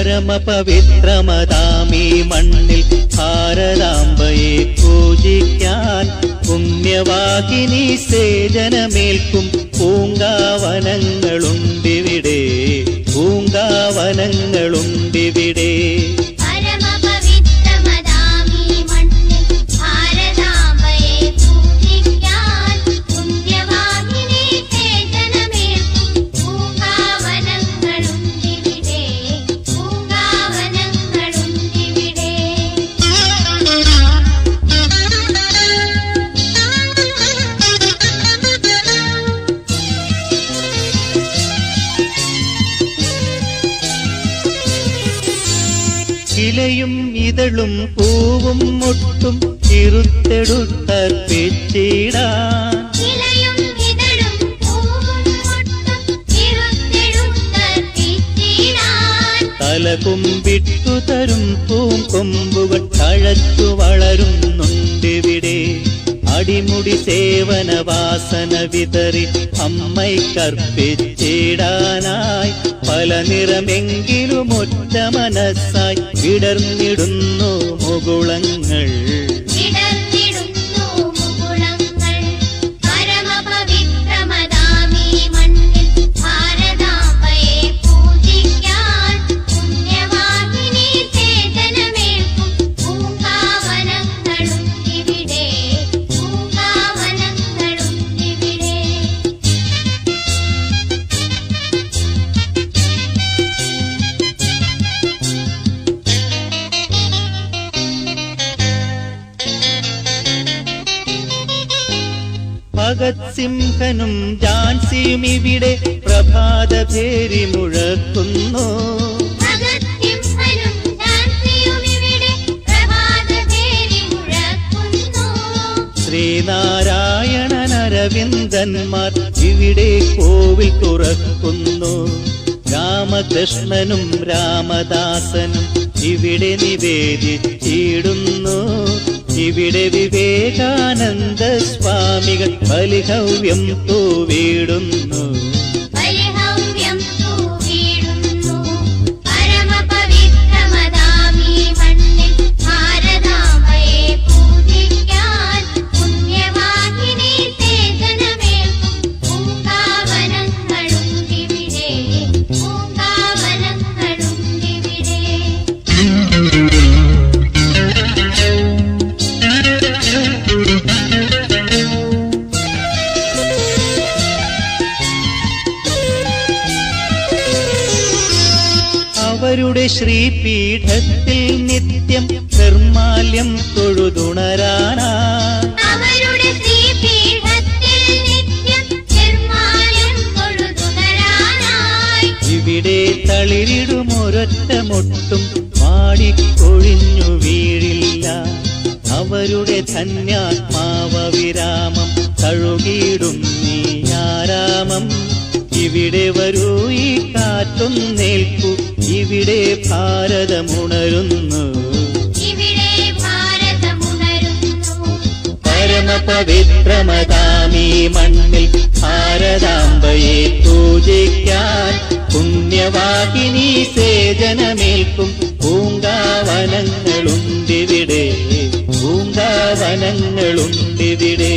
പരമപവിത്രമതാമീ മണ്ണിൽ ഭാരതാംബയെ പൂജിക്കാൻ പുണ്യവാഹിനി സേജനമേൽക്കും പൂങ്കാവനങ്ങളുണ്ടിവിടെ, പൂങ്കാവനങ്ങളുണ്ടിവിടെ. ഇലയും ഇതളും പൂവും മുട്ടും ഇരുത്തെടുത്തർപ്പിച്ചിടാൻ, തലകുമ്പിട്ടു തരും പൂങ്കൊമ്പുകൾ തഴച്ചു വളരുന്നുണ്ടിവിടെ. അടിമുടി സേവന വാസന വിതറി അമ്മയ്ക്കർപ്പിച്ചിടാനായി പല നിറമെങ്കിലും ഒറ്റ മനസ്സായി വിടർന്നിടുന്നു മുകുളങ്ങൾ. ഭഗത് സിംഹനും ഝാൻസിയും ഇവിടെ പ്രഭാതഭേരി മുഴക്കുന്നു. ശ്രീനാരായണൻ അരവിന്ദന്മാർ ഇവിടെ കോവിൽ തുറക്കുന്നു. രാമകൃഷ്ണനും രാമദാസനും ഇവിടെ നിവേദിച്ചിടുന്നു. ഇവിടെ വിവേകാനന്ദ സ്വാമികൾ ബലിഹവ്യം തൂവിടുന്നു. അവരുടെ ശ്രീപീഠത്തിൽ നിത്യം നിർമാല്യം തൊഴുതുണരാനായി, ഇവിടെ തളിരിടുമൊരൊറ്റ മൊട്ടും മാടിക്കൊഴിഞ്ഞു വീഴില്ല. അവരുടെ ധന്യാത്മാവ വിരാമം തഴുകിയിടും നീയാരാമം. ഇവിടെ വരൂ ഈ കാറ്റൊന്നേൽക്കൂ, ഇവിടെ ഭാരതമുണരുന്നു. പരമപവിത്രമതാമീ മണ്ണിൽ ഭാരതാംബയെ പൂജിക്കാൻ പുണ്യവാഹിനി സേജനമേൽക്കും പൂങ്കാവനങ്ങളുണ്ടിവിടെ, പൂങ്കാവനങ്ങളുണ്ടിവിടെ.